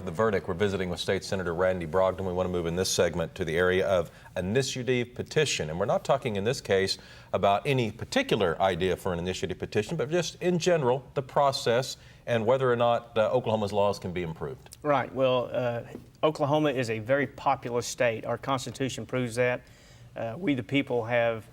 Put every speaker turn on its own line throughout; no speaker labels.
the verdict. We're visiting with State Senator Randy Brogdon. We want to move in this segment to the area of initiative petition. And we're not talking in this case about any particular idea for an initiative petition, but just in general, the process and whether or not Oklahoma's laws can be improved.
Right. Well, Oklahoma is a very populous state. Our Constitution proves that. We, the people, have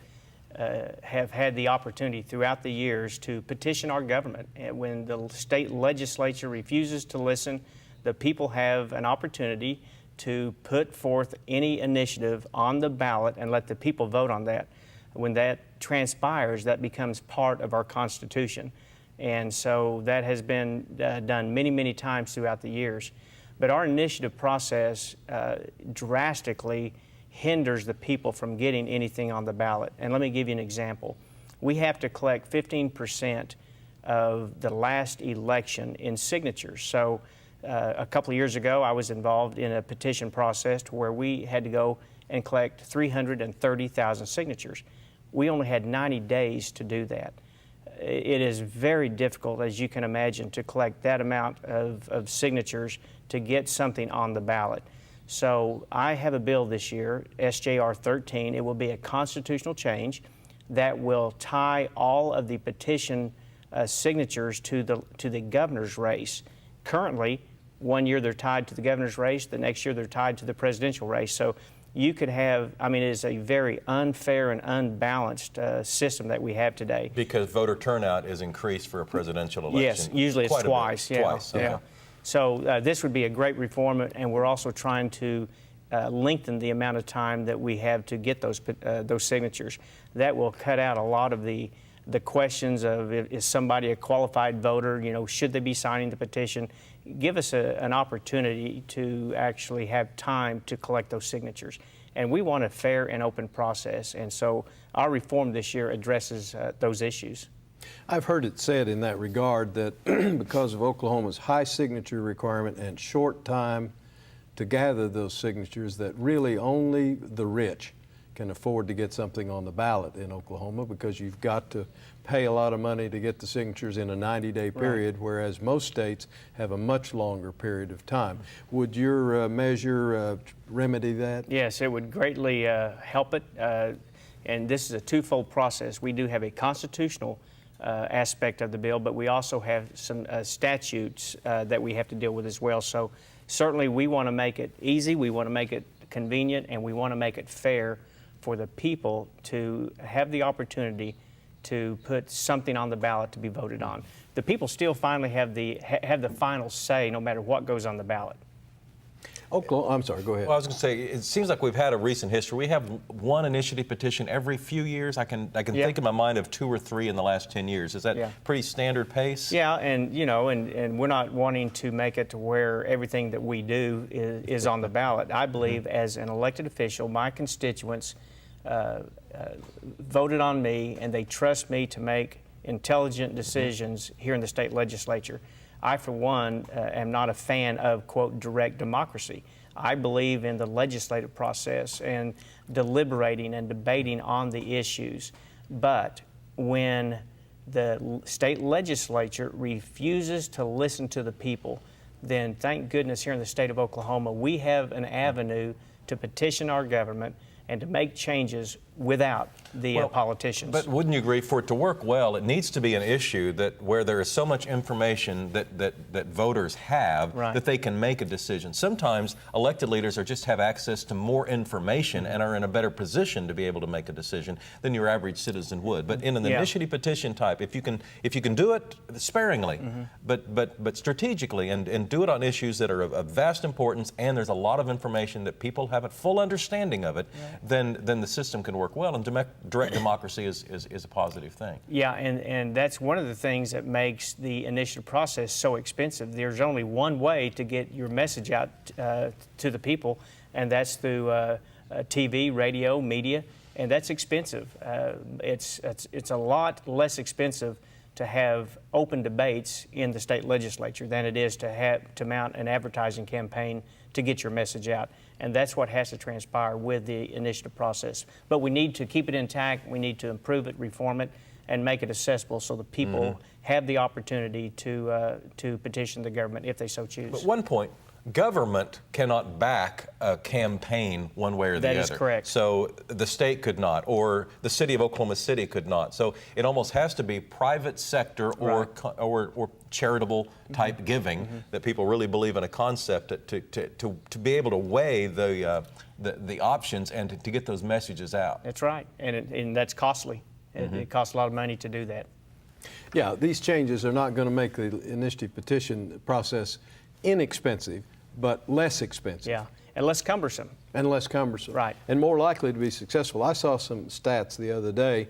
had the opportunity throughout the years to petition our government. And when the state legislature refuses to listen, the people have an opportunity to put forth any initiative on the ballot and let the people vote on that. When that transpires, that becomes part of our Constitution. And so that has been done many, many times throughout the years. But our initiative process drastically hinders the people from getting anything on the ballot. And let me give you an example. We have to collect 15% of the last election in signatures. So a couple of years ago, I was involved in a petition process to where we had to go and collect 330,000 signatures. We only had 90 days to do that. It is very difficult, as you can imagine, to collect that amount of signatures to get something on the ballot. So I have a bill this year, SJR 13. It will be a constitutional change that will tie all of the petition signatures to the governor's race. Currently, one year they're tied to the governor's race, the next year they're tied to the presidential race. So you could have, I mean, it is a very unfair and unbalanced system that we have today.
Because voter turnout is increased for a presidential election.
Yes, usually it's twice. Yeah,
twice, okay.
Yeah. So this would be a great reform, and we're also trying to lengthen the amount of time that we have to get those signatures. That will cut out a lot of the questions of is somebody a qualified voter, you know, should they be signing the petition? Give us an opportunity to actually have time to collect those signatures. And we want a fair and open process, and so our reform this year addresses those issues.
I've heard it said in that regard that because of Oklahoma's high signature requirement and short time to gather those signatures, that really only the rich can afford to get something on the ballot in Oklahoma, because you've got to pay a lot of money to get the signatures in a 90-day period, right, whereas most states have a much longer period of time. Would your measure remedy that?
Yes, it would greatly help it. And this is a twofold process. We do have a constitutional aspect of the bill, but we also have some statutes that we have to deal with as well. So certainly we want to make it easy, we want to make it convenient, and we want to make it fair for the people to have the opportunity to put something on the ballot to be voted on. The people still finally have the final say no matter what goes on the ballot.
Oklahoma, I'm sorry, go ahead.
Well, I was going to say, it seems like we've had a recent history. We have one initiative petition every few years. I can think in my mind of 2 or 3 in the last 10 years. Is that pretty standard pace?
Yeah, and you know, and we're not wanting to make it to where everything that we do is on the ballot. I believe as an elected official, my constituents voted on me, and they trust me to make intelligent decisions here in the state legislature. I, for one, am not a fan of, quote, direct democracy. I believe in the legislative process and deliberating and debating on the issues. But when the state legislature refuses to listen to the people, then thank goodness here in the state of Oklahoma, we have an avenue to petition our government and to make changes without the politicians.
But wouldn't you agree, for it to work well, it needs to be an issue that where there is so much information that voters have, right, that they can make a decision. Sometimes elected leaders just have access to more information and are in a better position to be able to make a decision than your average citizen would. But in an initiative petition type, if you can do it sparingly, but strategically, and do it on issues that are of vast importance, and there's a lot of information that people have a full understanding of it, then the system can work well, and direct democracy is a positive thing.
Yeah, and that's one of the things that makes the initiative process so expensive. There's only one way to get your message out to the people, and that's through TV, radio, media, and that's expensive. It's a lot less expensive to have open debates in the state legislature than it is to mount an advertising campaign to get your message out. And that's what has to transpire with the initiative process. But we need to keep it intact, we need to improve it, reform it, and make it accessible so the people have the opportunity to petition the government if they so choose.
But one point Government cannot back a campaign one way or the other.
That is correct.
So the state could not, or the city of Oklahoma City could not. So it almost has to be private sector or charitable type giving that people really believe in a concept to be able to weigh the options and to get those messages out.
That's right, and that's costly. It costs a lot of money to do that.
Yeah, these changes are not going to make the initiative petition process inexpensive, but less expensive.
Yeah, and less cumbersome.
And less cumbersome.
Right.
And more likely to be successful. I saw some stats the other day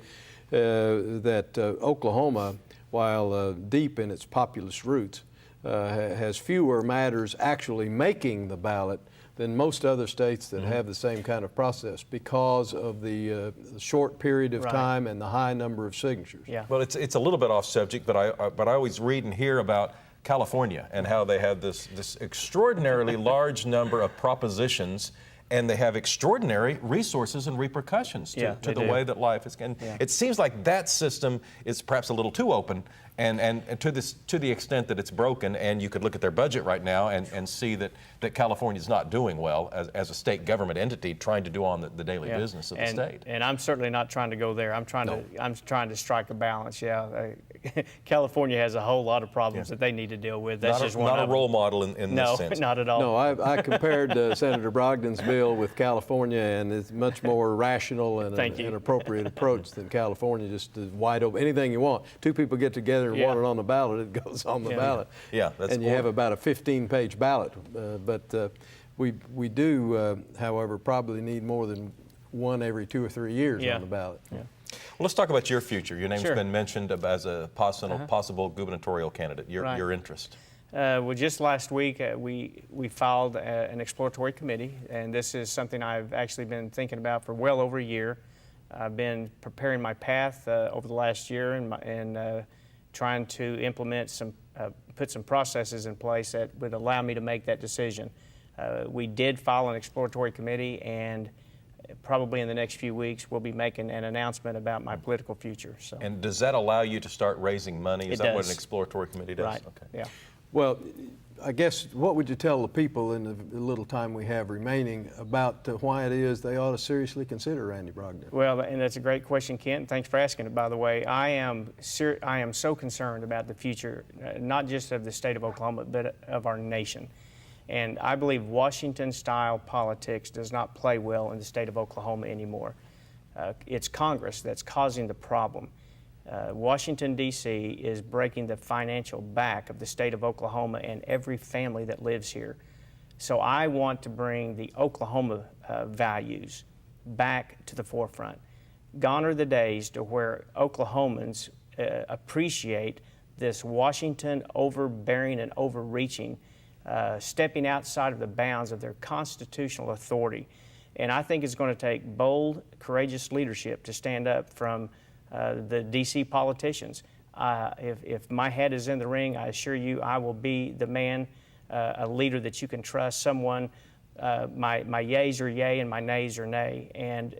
that Oklahoma, while deep in its populist roots, has fewer matters actually making the ballot than most other states that have the same kind of process because of the short period of time and the high number of signatures.
Yeah.
Well, it's a little bit off subject, but I always read and hear about California and how they have this extraordinarily large number of propositions, and they have extraordinary resources and repercussions to the way that life is. And it seems like that system is perhaps a little too open, and to the extent that it's broken. And you could look at their budget right now and see that California is not doing well as a state government entity trying to do on the daily business of the state.
And I'm certainly not trying to go there. I'm trying to strike a balance. California has a whole lot of problems that they need to deal with. That's just one
not
of
a role model in this sense.
No, not at all.
No, I compared Senator Brogdon's bill with California, and it's much more rational and an appropriate approach than California, just wide open. Anything you want. Two people get together and want it on the ballot, it goes on the ballot.
Yeah, that's
and you have about a 15-page ballot. But we do, however, probably need more than one every 2 or 3 years on the ballot.
Yeah.
Well, let's talk about your future. Your name's
Sure.
been mentioned as a possible gubernatorial candidate. Your interest.
Well, just last week we filed an exploratory committee, and this is something I've actually been thinking about for well over a year. I've been preparing my path over the last year and trying to implement put some processes in place that would allow me to make that decision. We did file an exploratory committee, and probably in the next few weeks we'll be making an announcement about my political future. So.
And does that allow you to start raising money? Is that what
does.
an exploratory committee does?
Right.
Okay.
Yeah.
Well, I guess what would you tell the people in the little time we have remaining about why it is they ought to seriously consider Randy Brogdon?
Well, and that's a great question, Kent. Thanks for asking it, by the way. I am so concerned about the future, not just of the state of Oklahoma, but of our nation. And I believe Washington-style politics does not play well in the state of Oklahoma anymore. It's Congress that's causing the problem. Washington, D.C. is breaking the financial back of the state of Oklahoma and every family that lives here. So I want to bring the Oklahoma values back to the forefront. Gone are the days to where Oklahomans appreciate this Washington overbearing and overreaching, stepping outside of the bounds of their constitutional authority. And I think it's going to take bold, courageous leadership to stand up from the D.C. politicians. If my head is in the ring, I assure you I will be the man, a leader that you can trust, someone, my yays are yay and my nays are nay. And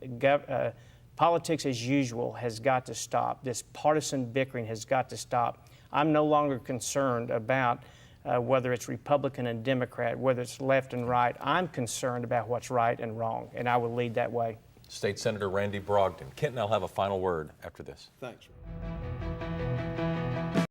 politics as usual has got to stop. This partisan bickering has got to stop. I'm no longer concerned about whether it's Republican and Democrat, whether it's left and right. I'm concerned about what's right and wrong, and I will lead that way.
State Senator Randy Brogdon. Kent and I'll have a final word after this.
Thanks.